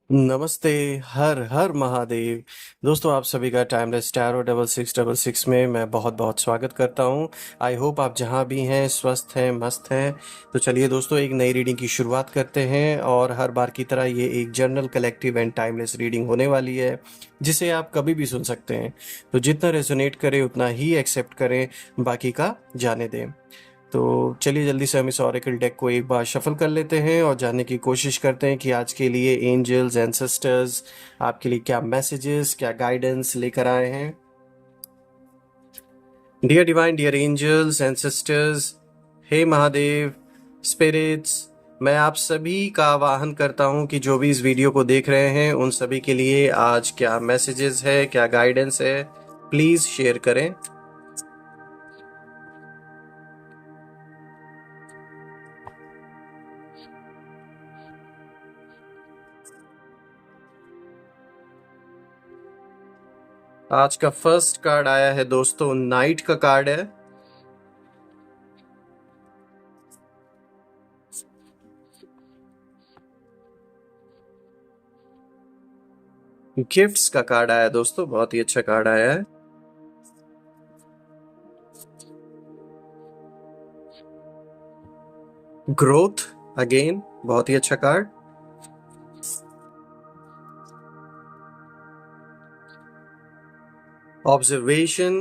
नमस्ते, हर हर महादेव। दोस्तों आप सभी का टाइमलेस टैरो 6666 में मैं बहुत-बहुत स्वागत करता हूँ। आई होप आप जहाँ भी हैं स्वस्थ हैं, मस्त हैं। तो चलिए दोस्तों एक नई रीडिंग की शुरुआत करते हैं और हर बार की तरह ये एक general collective and timeless reading होने वाली है, जिसे आप कभी भी सुन सकते हैं। तो जितना रेज़ोनेट करे उतना ही एक्सेप्ट करें, बाकी का जाने दें। तो चलिए जल्दी से हम इस ऑरेकल डेक को एक बार शफल कर लेते हैं और जानने की कोशिश करते हैं कि आज के लिए एंजल्स एंसेस्टर्स आपके लिए क्या मैसेजेस, क्या गाइडेंस लेकर आए हैं। Dear divine, dear angels ancestors, हे महादेव, स्पिरिट्स, मैं आप सभी का आवाहन करता हूं कि जो भी इस वीडियो को देख रहे हैं उन सभी के लिए आज क्या मैसेजेस है, क्या गाइडेंस है, प्लीज शेयर करें। आज का फर्स्ट कार्ड आया है दोस्तों, नाइट का कार्ड है। गिफ्ट्स का कार्ड आया दोस्तों, बहुत ही अच्छा कार्ड आया है। ग्रोथ अगेन, बहुत ही अच्छा card. Observation,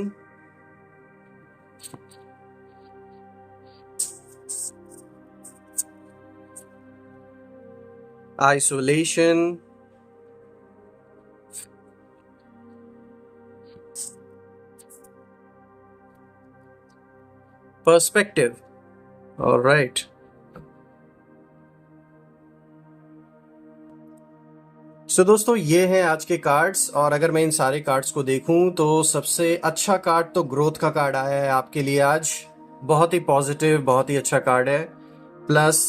isolation, perspective. Alright, so दोस्तों ये हैं आज के कार्ड्स और अगर मैं इन सारे कार्ड्स को देखूं तो सबसे अच्छा कार्ड तो ग्रोथ का कार्ड आया है आपके लिए आज। बहुत ही पॉजिटिव, बहुत ही अच्छा कार्ड है। प्लस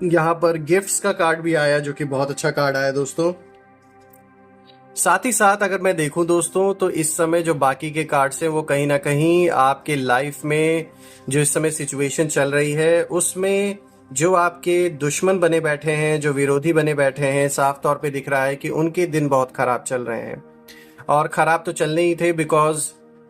यहाँ पर गिफ्ट्स का कार्ड भी आया जो कि बहुत अच्छा कार्ड आया दोस्तों। साथ ही साथ अगर मैं देखूं दोस्तों तो इस समय जो बाकी के कार्ड्स हैं वो कहीं ना कहीं आपके लाइफ में जो इस समय सिचुएशन चल रही है उसमें जो आपके दुश्मन बने बैठे हैं, जो विरोधी बने बैठे हैं, साफ तौर पे दिख रहा है कि उनके दिन बहुत खराब चल रहे हैं। और खराब तो चलने ही थे बिकॉज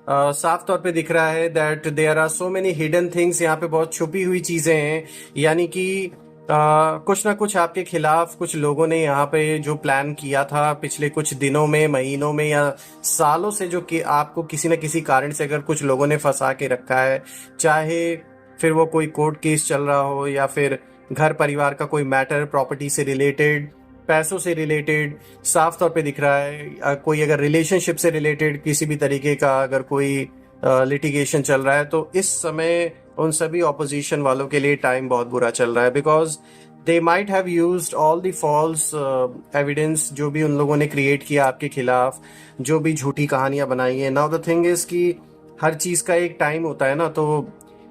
साफ तौर पे दिख रहा है that there are so many hidden things. यहाँ पे बहुत छुपी हुई चीजें हैं, यानी कि कुछ ना कुछ आपके खिलाफ कुछ लोगों ने यहाँ पे जो प्लान किया था पिछले कुछ दिनों में, महीनों में या सालों से, जो कि आपको किसी न किसी कारण से अगर कुछ लोगों ने फंसा के रखा है, चाहे फिर वो कोई कोर्ट केस चल रहा हो या फिर घर परिवार का कोई मैटर, प्रॉपर्टी से रिलेटेड, पैसों से रिलेटेड, साफ तौर पे दिख रहा है। कोई अगर रिलेशनशिप से रिलेटेड किसी भी तरीके का अगर कोई लिटिगेशन चल रहा है तो इस समय उन सभी ऑपोजिशन वालों के लिए टाइम बहुत बुरा चल रहा है because they might have used all the false evidence जो भी उन लोगों ने क्रिएट किया आपके खिलाफ, जो भी झूठी कहानियां बनाई हैं। नाउ द थिंग इज कि हर चीज का एक टाइम होता है ना, तो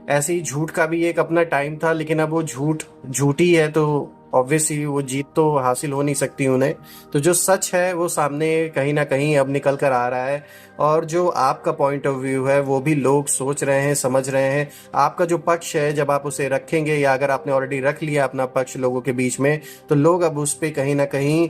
ऐसे ही झूठ का भी एक अपना टाइम था, लेकिन अब वो झूठ झूठी है तो ऑब्वियसली वो जीत तो हासिल हो नहीं सकती उन्हें। तो जो सच है वो सामने कहीं ना कहीं अब निकल कर आ रहा है और जो आपका पॉइंट ऑफ व्यू है वो भी लोग सोच रहे हैं, समझ रहे हैं। आपका जो पक्ष है जब आप उसे रखेंगे या अगर आपने ऑलरेडी रख लिया अपना पक्ष लोगों के बीच में, तो लोग अब उस पर कहीं ना कहीं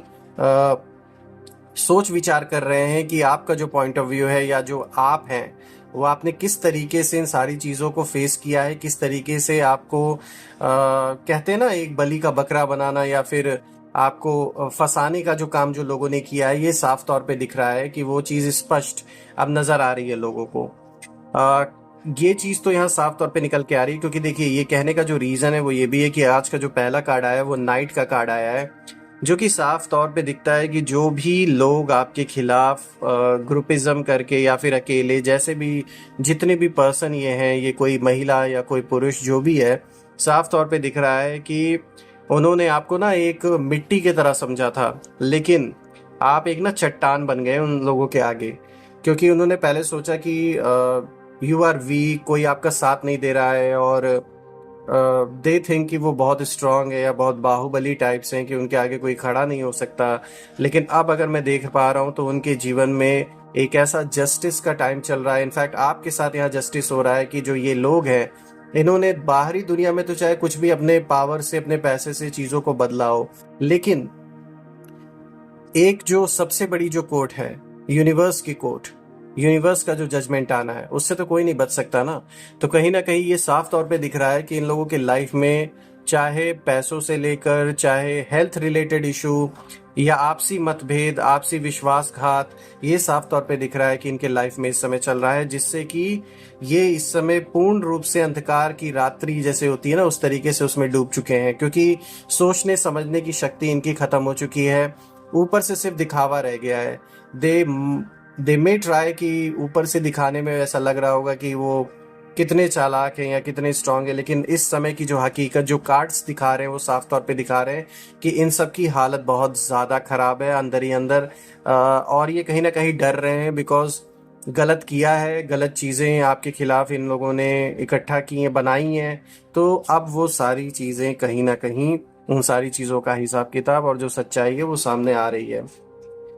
सोच विचार कर रहे हैं कि आपका जो पॉइंट ऑफ व्यू है या जो आप हैं वो आपने किस तरीके से इन सारी चीज़ों को फेस किया है, किस तरीके से आपको कहते हैं ना एक बलि का बकरा बनाना या फिर आपको फंसाने का जो काम जो लोगों ने किया है, ये साफ तौर पे दिख रहा है कि वो चीज़ स्पष्ट अब नज़र आ रही है लोगों को। आ, ये चीज़ तो यहाँ साफ तौर पे निकल के आ रही है क्योंकि देखिए ये कहने का जो रीज़न है वो ये भी है कि आज का जो पहला कार्ड आया है वो नाइट का कार्ड आया है, जो कि साफ तौर पे दिखता है कि जो भी लोग आपके खिलाफ ग्रुपिज्म करके या फिर अकेले, जैसे भी जितने भी पर्सन ये हैं, ये कोई महिला या कोई पुरुष जो भी है, साफ तौर पे दिख रहा है कि उन्होंने आपको ना एक मिट्टी की तरह समझा था, लेकिन आप एक ना चट्टान बन गए उन लोगों के आगे। क्योंकि उन्होंने पहले सोचा कि यू आर वीक, कोई आपका साथ नहीं दे रहा है और दे थिंक कि वो बहुत स्ट्रांग है या बहुत बाहुबली टाइप्स हैं कि उनके आगे कोई खड़ा नहीं हो सकता। लेकिन अब अगर मैं देख पा रहा हूँ तो उनके जीवन में एक ऐसा जस्टिस का टाइम चल रहा है। इनफैक्ट आपके साथ यहाँ जस्टिस हो रहा है कि जो ये लोग हैं इन्होंने बाहरी दुनिया में तो चाहे कुछ भी अपने पावर से, अपने पैसे से चीज़ों को बदला हो, लेकिन एक जो सबसे बड़ी जो कोर्ट है, यूनिवर्स की कोर्ट, यूनिवर्स का जो जजमेंट आना है, उससे तो कोई नहीं बच सकता ना। तो कहीं ना कहीं ये साफ तौर पे दिख रहा है कि इन लोगों के लाइफ में, चाहे पैसों से लेकर, चाहे हेल्थ रिलेटेड इशू या आपसी मतभेद, आपसी विश्वासघात, ये साफ तौर पे दिख रहा है कि इनके लाइफ में इस समय चल रहा है, जिससे कि ये इस समय पूर्ण रूप से अंधकार की रात्रि जैसे होती है ना, उस तरीके से उसमें डूब चुके हैं, क्योंकि सोचने समझने की शक्ति इनकी खत्म हो चुकी है। ऊपर से सिर्फ दिखावा रह गया है। दे दे मे ट्राई कि ऊपर से दिखाने में ऐसा लग रहा होगा कि वो कितने चालाक हैं या कितने स्ट्रांग है, लेकिन इस समय की जो हकीकत, जो कार्ड्स दिखा रहे हैं, वो साफ तौर पे दिखा रहे हैं कि इन सब की हालत बहुत ज़्यादा खराब है अंदर ही अंदर। और ये कहीं ना कहीं डर रहे हैं, बिकॉज गलत किया है, गलत चीज़ें आपके खिलाफ इन लोगों ने इकट्ठा की हैं, बनाई हैं। तो अब वो सारी चीज़ें कहीं ना कहीं, उन सारी चीज़ों का हिसाब किताब और जो सच्चाई है वो सामने आ रही है।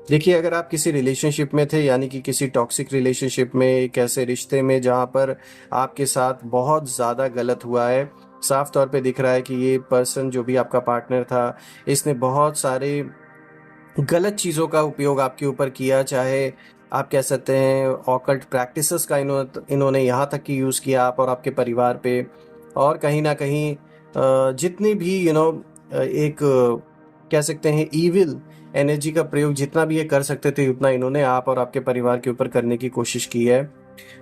देखिए, अगर आप किसी रिलेशनशिप में थे, यानी कि किसी टॉक्सिक रिलेशनशिप में, एक ऐसे रिश्ते में जहाँ पर आपके साथ बहुत ज़्यादा गलत हुआ है, साफ तौर पे दिख रहा है कि ये पर्सन जो भी आपका पार्टनर था, इसने बहुत सारे गलत चीज़ों का उपयोग आपके ऊपर किया। चाहे आप कह सकते हैं ऑकल्ट प्रैक्टिसेस का इन्होंने यहाँ तक कि यूज़ किया आप और आपके परिवार पे। और कहीं ना कहीं जितनी भी एक कह सकते हैं ईविल एनर्जी का प्रयोग जितना भी ये कर सकते थे, उतना इन्होंने आप और आपके परिवार के ऊपर करने की कोशिश की है।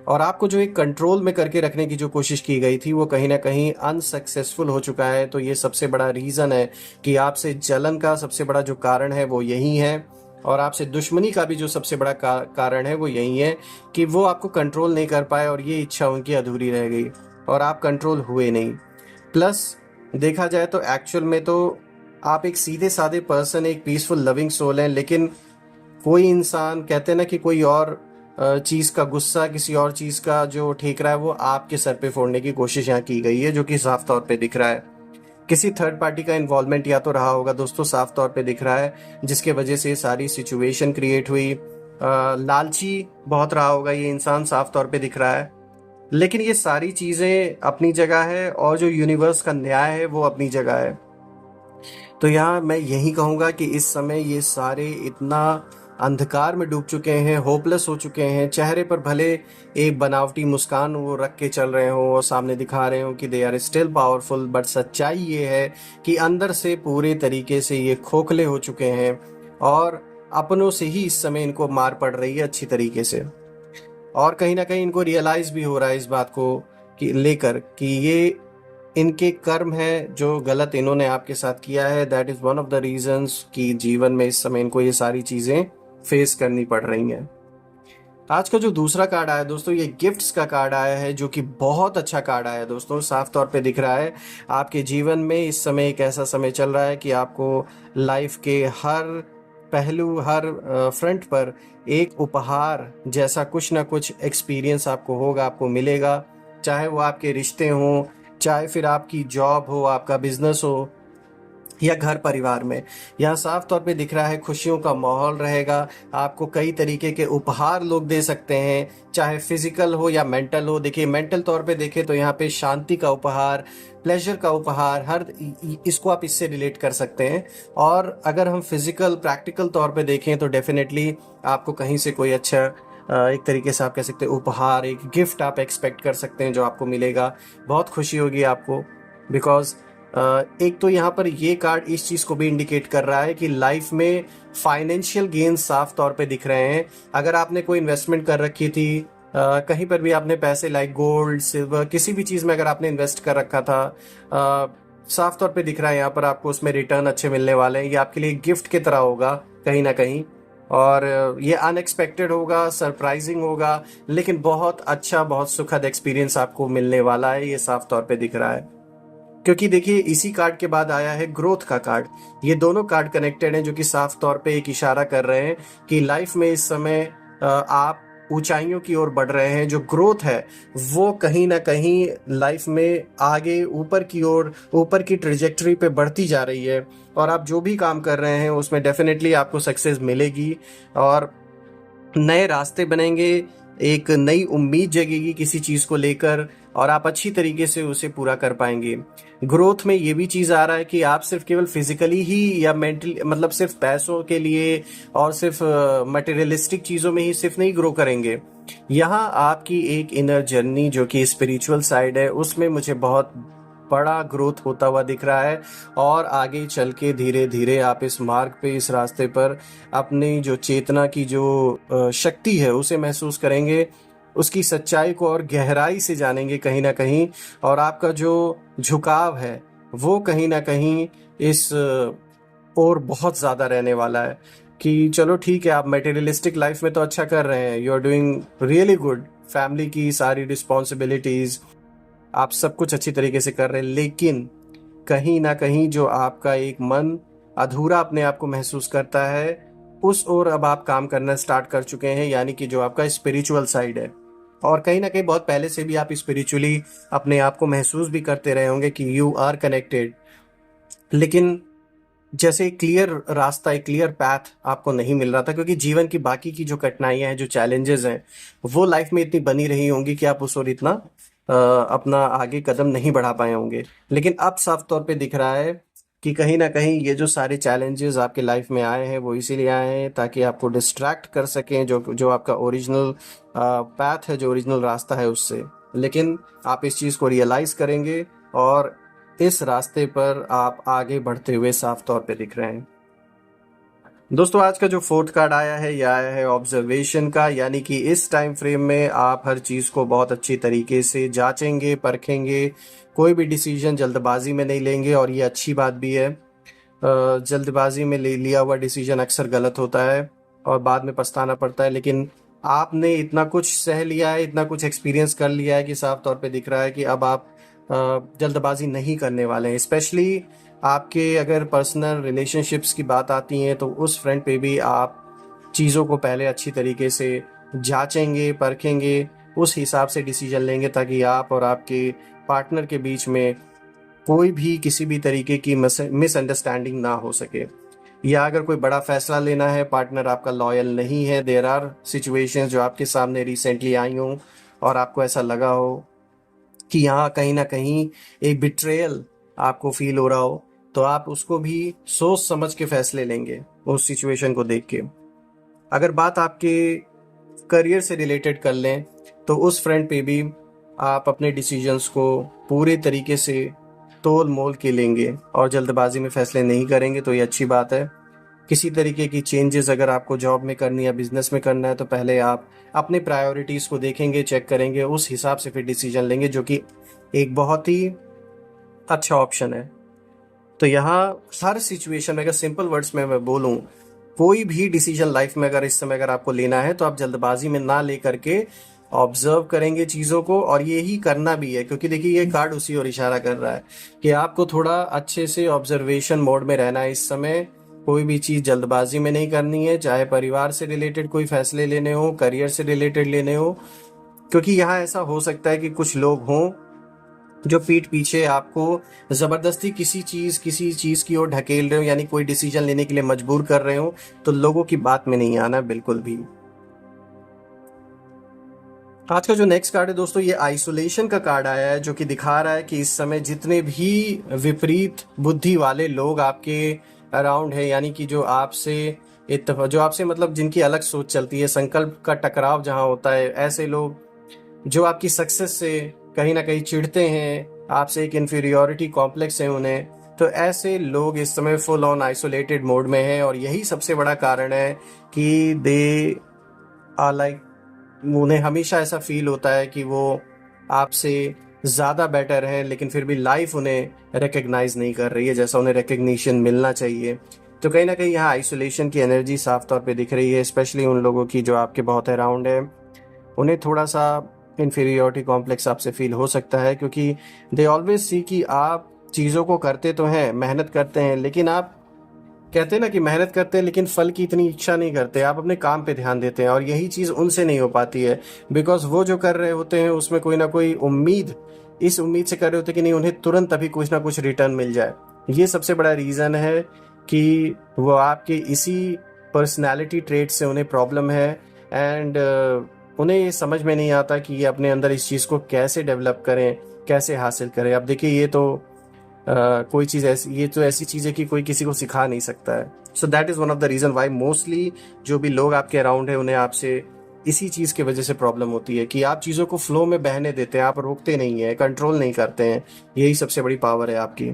और आपको जो एक कंट्रोल में करके रखने की जो कोशिश की गई थी, वो कहीं ना कहीं अनसक्सेसफुल हो चुका है। तो ये सबसे बड़ा रीज़न है कि आपसे जलन का सबसे बड़ा जो कारण है वो यही है, और आपसे दुश्मनी का भी जो सबसे बड़ा कारण है वो यही है कि वो आपको कंट्रोल नहीं कर पाए, और ये इच्छा उनकी अधूरी रह गई और आप कंट्रोल हुए नहीं। प्लस देखा जाए तो एक्चुअल में तो आप एक सीधे साधे पर्सन, एक पीसफुल लविंग सोल हैं, लेकिन कोई इंसान, कहते हैं ना कि कोई और चीज़ का गुस्सा, किसी और चीज़ का जो ठेकरा है, वो आपके सर पे फोड़ने की कोशिश यहाँ की गई है, जो कि साफ तौर पे दिख रहा है। किसी थर्ड पार्टी का इन्वॉल्वमेंट या तो रहा होगा दोस्तों, साफ तौर पे दिख रहा है, जिसके वजह से ये सारी सिचुएशन क्रिएट हुई। लालची बहुत रहा होगा ये इंसान, साफ तौर पे दिख रहा है। लेकिन ये सारी चीज़ें अपनी जगह है, और जो यूनिवर्स का न्याय है वो अपनी जगह है। तो यहाँ मैं यही कहूँगा कि इस समय ये सारे इतना अंधकार में डूब चुके हैं, होपलेस हो चुके हैं। चेहरे पर भले एक बनावटी मुस्कान वो रख के चल रहे हों और सामने दिखा रहे हों कि they are still powerful, but सच्चाई ये है कि अंदर से पूरे तरीके से ये खोखले हो चुके हैं, और अपनों से ही इस समय इनको मार पड़ रही है अच्छी तरीके से। और कहीं ना कहीं इनको रियलाइज भी हो रहा है इस बात को कि लेकर कि ये इनके कर्म है, जो गलत इन्होंने आपके साथ किया है, that is one of the reasons कि जीवन में इस समय इनको ये सारी चीजें फेस करनी पड़ रही हैं। आज का जो दूसरा कार्ड आया दोस्तों, ये गिफ्ट्स का कार्ड आया है, जो कि बहुत अच्छा कार्ड आया है दोस्तों। साफ तौर पे दिख रहा है आपके जीवन में इस समय एक ऐसा समय चल रहा है कि आपको लाइफ के हर पहलू, हर फ्रंट पर एक उपहार जैसा कुछ ना कुछ एक्सपीरियंस आपको होगा, आपको मिलेगा। चाहे वो आपके रिश्ते हों, चाहे फिर आपकी जॉब हो, आपका बिजनेस हो, या घर परिवार में, यहाँ साफ तौर पे दिख रहा है खुशियों का माहौल रहेगा। आपको कई तरीके के उपहार लोग दे सकते हैं, चाहे फिजिकल हो या मेंटल हो। देखिए, मेंटल तौर पे देखें तो यहाँ पे शांति का उपहार, प्लेजर का उपहार, हर इसको आप इससे रिलेट कर सकते हैं। और अगर हम फिजिकल प्रैक्टिकल तौर पे देखें तो डेफिनेटली आपको कहीं से कोई अच्छा एक तरीके से आप कह सकते हैं उपहार, एक गिफ्ट आप एक्सपेक्ट कर सकते हैं जो आपको मिलेगा। बहुत खुशी होगी आपको, बिकॉज एक तो यहाँ पर ये कार्ड इस चीज़ को भी इंडिकेट कर रहा है कि लाइफ में फाइनेंशियल गेन साफ तौर पे दिख रहे हैं। अगर आपने कोई इन्वेस्टमेंट कर रखी थी, कहीं पर भी आपने पैसे लाइक गोल्ड, सिल्वर, किसी भी चीज़ में अगर आपने इन्वेस्ट कर रखा था, साफ तौर पे दिख रहा है यहाँ पर आपको उसमें रिटर्न अच्छे मिलने वाले हैं। ये आपके लिए गिफ्ट की तरह होगा कहीं ना कहीं, और ये अनएक्सपेक्टेड होगा, सरप्राइजिंग होगा, लेकिन बहुत अच्छा, बहुत सुखद एक्सपीरियंस आपको मिलने वाला है, ये साफ तौर पे दिख रहा है। क्योंकि देखिए, इसी कार्ड के बाद आया है ग्रोथ का कार्ड। ये दोनों कार्ड कनेक्टेड हैं, जो कि साफ तौर पे एक इशारा कर रहे हैं कि लाइफ में इस समय आप ऊंचाइयों की ओर बढ़ रहे हैं। जो ग्रोथ है वो कहीं ना कहीं लाइफ में आगे ऊपर की ओर, ऊपर की ट्रेजेक्टरी पे बढ़ती जा रही है, और आप जो भी काम कर रहे हैं उसमें डेफिनेटली आपको सक्सेस मिलेगी, और नए रास्ते बनेंगे, एक नई उम्मीद जगेगी किसी चीज़ को लेकर। और आप अच्छी तरीके से उसे पूरा कर पाएंगे। ग्रोथ में ये भी चीज़ आ रहा है कि आप सिर्फ केवल फिजिकली ही या मेंटली, मतलब सिर्फ पैसों के लिए और सिर्फ मटेरियलिस्टिक चीज़ों में ही सिर्फ नहीं ग्रो करेंगे। यहाँ आपकी एक इनर जर्नी जो कि स्पिरिचुअल साइड है, उसमें मुझे बहुत बड़ा ग्रोथ होता हुआ दिख रहा है। और आगे चल के धीरे धीरे आप इस मार्ग पे, इस रास्ते पर अपनी जो चेतना की जो शक्ति है उसे महसूस करेंगे, उसकी सच्चाई को और गहराई से जानेंगे कहीं ना कहीं। और आपका जो झुकाव है वो कहीं ना कहीं इस और बहुत ज़्यादा रहने वाला है कि चलो ठीक है, आप मटेरियलिस्टिक लाइफ में तो अच्छा कर रहे हैं, you are doing really good, family की सारी रिस्पॉन्सिबिलिटीज़ आप सब कुछ अच्छी तरीके से कर रहे हैं, लेकिन कहीं ना कहीं जो आपका एक मन अधूरा अपने आप को महसूस करता है, उस ओर अब आप काम करना स्टार्ट कर चुके हैं, यानी कि जो आपका स्पिरिचुअल साइड है। और कहीं ना कहीं बहुत पहले से भी आप स्पिरिचुअली अपने आप को महसूस भी करते रहे होंगे कि यू आर कनेक्टेड, लेकिन जैसे एक क्लियर रास्ता, एक क्लियर पैथ आपको नहीं मिल रहा था, क्योंकि जीवन की बाकी की जो कठिनाइयां हैं, जो चैलेंजेस हैं, वो लाइफ में इतनी बनी रही होंगी कि आप उस ओर इतना अपना आगे कदम नहीं बढ़ा पाए होंगे। लेकिन अब साफ तौर पे दिख रहा है कि कहीं ना कहीं ये जो सारे चैलेंजेस आपके लाइफ में आए हैं वो इसीलिए आए हैं ताकि आपको डिस्ट्रैक्ट कर सकें जो जो आपका ओरिजिनल पैथ है, जो ओरिजिनल रास्ता है उससे। लेकिन आप इस चीज़ को रियलाइज़ करेंगे और इस रास्ते पर आप आगे बढ़ते हुए साफ तौर पे दिख रहे हैं। दोस्तों, आज का जो फोर्थ कार्ड आया है यह आया है ऑब्जर्वेशन का, यानी कि इस टाइम फ्रेम में आप हर चीज़ को बहुत अच्छी तरीके से जांचेंगे, परखेंगे, कोई भी डिसीजन जल्दबाजी में नहीं लेंगे। और ये अच्छी बात भी है, जल्दबाजी में लिया हुआ डिसीजन अक्सर गलत होता है और बाद में पछताना पड़ता है। लेकिन आपने इतना कुछ सह लिया है, इतना कुछ एक्सपीरियंस कर लिया है कि साफ तौर पे दिख रहा है कि अब आप जल्दबाजी नहीं करने वाले हैं। स्पेशली आपके अगर पर्सनल रिलेशनशिप्स की बात आती है तो उस फ्रंट पे भी आप चीज़ों को पहले अच्छी तरीके से जांचेंगे, परखेंगे, उस हिसाब से डिसीजन लेंगे ताकि आप और आपके पार्टनर के बीच में कोई भी किसी भी तरीके की मिसअंडरस्टैंडिंग ना हो सके। या अगर कोई बड़ा फैसला लेना है, पार्टनर आपका लॉयल नहीं है, देयर आर सिचुएशंस जो आपके सामने रिसेंटली आई हों और आपको ऐसा लगा हो कि यहाँ कहीं ना कहीं एक बिट्रेयल आपको फील हो रहा हो, तो आप उसको भी सोच समझ के फैसले लेंगे उस सिचुएशन को देख के। अगर बात आपके करियर से रिलेटेड कर लें तो उस फ्रंट पे भी आप अपने डिसीजंस को पूरे तरीके से तोल मोल के लेंगे और जल्दबाजी में फैसले नहीं करेंगे, तो ये अच्छी बात है। किसी तरीके की चेंजेस अगर आपको जॉब में करनी है, बिजनेस में करना है, तो पहले आप अपने प्रायोरिटीज़ को देखेंगे, चेक करेंगे, उस हिसाब से फिर डिसीजन लेंगे, जो कि एक बहुत ही अच्छा ऑप्शन है। तो यहाँ हर सिचुएशन में, अगर सिंपल वर्ड्स में मैं बोलूँ, कोई भी डिसीजन लाइफ में अगर इस समय अगर आपको लेना है तो आप जल्दबाजी में ना ले करके ऑब्जर्व करेंगे चीज़ों को। और ये ही करना भी है, क्योंकि देखिए ये कार्ड उसी ओर इशारा कर रहा है कि आपको थोड़ा अच्छे से ऑब्जर्वेशन मोड में रहना है इस समय। कोई भी चीज़ जल्दबाजी में नहीं करनी है, चाहे परिवार से रिलेटेड कोई फैसले लेने हो, करियर से रिलेटेड लेने हो, क्योंकि यहाँ ऐसा हो सकता है कि कुछ लोग हों जो पीठ पीछे आपको जबरदस्ती किसी चीज की ओर ढकेल रहे हो, यानी कोई डिसीजन लेने के लिए मजबूर कर रहे हो। तो लोगों की बात में नहीं आना बिल्कुल भी। आज का जो नेक्स्ट कार्ड है दोस्तों, ये आइसोलेशन का कार्ड आया है, जो कि दिखा रहा है कि इस समय जितने भी विपरीत बुद्धि वाले लोग आपके अराउंड है, यानी कि जो आपसे मतलब जिनकी अलग सोच चलती है, संकल्प का टकराव जहां होता है, ऐसे लोग जो आपकी सक्सेस से कहीं ना कहीं चिढ़ते हैं, आपसे एक इन्फीरियोरिटी कॉम्प्लेक्स है उन्हें, तो ऐसे लोग इस समय फुल ऑन आइसोलेटेड मोड में हैं। और यही सबसे बड़ा कारण है कि दे आर लाइक, उन्हें हमेशा ऐसा फील होता है कि वो आपसे ज़्यादा बेटर है, लेकिन फिर भी लाइफ उन्हें रिकग्नाइज नहीं कर रही है जैसा उन्हें रिकग्निशन मिलना चाहिए। तो कहीं ना कहीं यहाँ आइसोलेशन की एनर्जी साफ तौर पे दिख रही है, स्पेशली उन लोगों की जो आपके बहुत अराउंड है। उन्हें थोड़ा सा इन्फीरियोरिटी कॉम्प्लेक्स आपसे फील हो सकता है, क्योंकि दे ऑलवेज सी कि आप चीज़ों को करते तो हैं, मेहनत करते हैं, लेकिन आप कहते हैं ना कि मेहनत करते हैं लेकिन फल की इतनी इच्छा नहीं करते, आप अपने काम पे ध्यान देते हैं। और यही चीज़ उनसे नहीं हो पाती है, बिकॉज वो जो कर रहे होते हैं उसमें कोई ना कोई उम्मीद, इस उम्मीद से कर रहे होते हैं कि नहीं, उन्हें तुरंत अभी कुछ ना कुछ रिटर्न मिल जाए। ये सबसे बड़ा रीज़न है कि वो आपके इसी पर्सनैलिटी ट्रेट से उन्हें प्रॉब्लम है। एंड उन्हें ये समझ में नहीं आता कि ये अपने अंदर इस चीज़ को कैसे डेवलप करें, कैसे हासिल करें। अब देखिए ये तो कोई चीज़ ऐसी, ये तो ऐसी चीज़ है कि कोई किसी को सिखा नहीं सकता है। So that is one of the reason why mostly जो भी लोग आपके अराउंड है उन्हें आपसे इसी चीज़ की वजह से प्रॉब्लम होती है कि आप चीज़ों को फ्लो में बहने देते हैं, आप रोकते नहीं हैं, कंट्रोल नहीं करते हैं। यही सबसे बड़ी पावर है आपकी,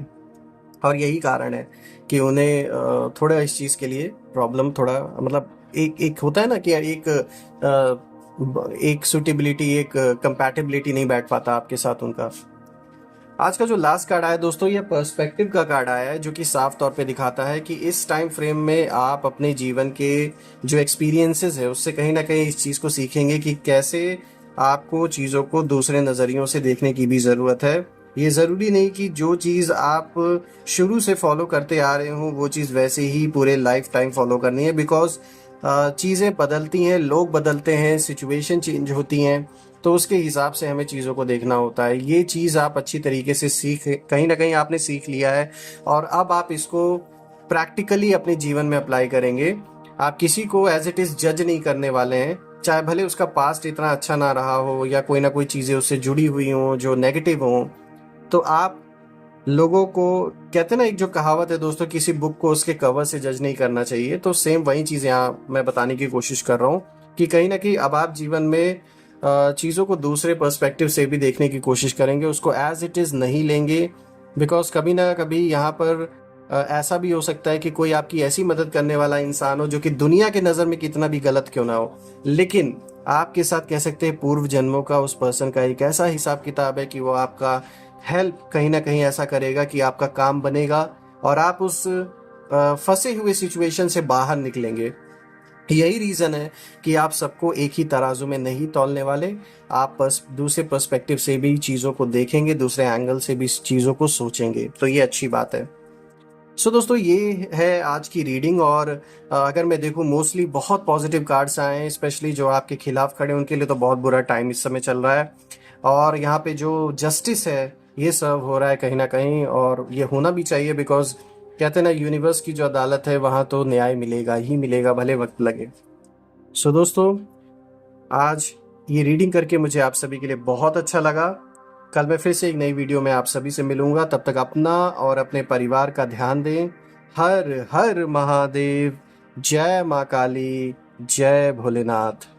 और यही कारण है कि उन्हें थोड़ा इस चीज़ के लिए प्रॉब्लम, थोड़ा मतलब एक एक होता है ना कि एक सुटेबिलिटी, एक कंपैटिबिलिटी नहीं बैठ पाता आपके साथ उनका। आज का जो लास्ट कार्ड आया दोस्तों, ये पर्सपेक्टिव का कार्ड आया है, जो कि साफ तौर पे दिखाता है कि इस टाइम फ्रेम में आप अपने जीवन के जो एक्सपीरियंसेस है उससे कहीं ना कहीं इस चीज़ को सीखेंगे कि कैसे आपको चीज़ों को दूसरे नज़रियों से देखने की भी ज़रूरत है। ये ज़रूरी नहीं कि जो चीज़ आप शुरू से फॉलो करते आ रहे हो वो चीज़ वैसे ही पूरे लाइफ टाइम फॉलो करनी है, बिकॉज चीज़ें बदलती हैं, लोग बदलते हैं, सिचुएशन चेंज होती हैं, तो उसके हिसाब से हमें चीज़ों को देखना होता है। ये चीज़ आप अच्छी तरीके से कहीं ना कहीं आपने सीख लिया है, और अब आप इसको प्रैक्टिकली अपने जीवन में अप्लाई करेंगे। आप किसी को एज इट इज़ जज नहीं करने वाले हैं, चाहे भले उसका पास्ट इतना अच्छा ना रहा हो या कोई ना कोई चीज़ें उससे जुड़ी हुई हों जो नेगेटिव हों। तो आप लोगों को, कहते हैं ना, एक जो कहावत है दोस्तों, किसी बुक को उसके कवर से जज नहीं करना चाहिए, तो सेम वही चीज़ यहाँ मैं बताने की कोशिश कर रहा हूँ कि कहीं ना कहीं अब आप जीवन में चीज़ों को दूसरे पर्सपेक्टिव से भी देखने की कोशिश करेंगे, उसको एज इट इज़ नहीं लेंगे। बिकॉज कभी ना कभी यहाँ पर ऐसा भी हो सकता है कि कोई आपकी ऐसी मदद करने वाला इंसान हो जो कि दुनिया के नज़र में कितना भी गलत क्यों ना हो, लेकिन आपके साथ कह सकते हैं पूर्व जन्मों का उस पर्सन का एक ऐसा हिसाब किताब है कि वो आपका हेल्प कहीं ना कहीं ऐसा करेगा कि आपका काम बनेगा और आप उस फंसे हुए सिचुएशन से बाहर निकलेंगे। यही रीज़न है कि आप सबको एक ही तराजू में नहीं तौलने वाले, आप दूसरे पर्सपेक्टिव से भी चीज़ों को देखेंगे, दूसरे एंगल से भी चीज़ों को सोचेंगे, तो ये अच्छी बात है। सो दोस्तों, ये है आज की रीडिंग, और अगर मैं देखूं मोस्टली बहुत पॉजिटिव कार्ड्स आए हैं, स्पेशली जो आपके खिलाफ खड़े हैं उनके लिए तो बहुत बुरा टाइम इस समय चल रहा है, और यहाँ पे जो जस्टिस है ये सर्व हो रहा है कहीं ना कहीं, और ये होना भी चाहिए, बिकॉज कहते हैं ना, यूनिवर्स की जो अदालत है वहाँ तो न्याय मिलेगा ही मिलेगा, भले वक्त लगे। सो दोस्तों, आज ये रीडिंग करके मुझे आप सभी के लिए बहुत अच्छा लगा। कल मैं फिर से एक नई वीडियो में आप सभी से मिलूंगा, तब तक अपना और अपने परिवार का ध्यान दें। हर हर महादेव, जय माँ काली, जय भोलेनाथ।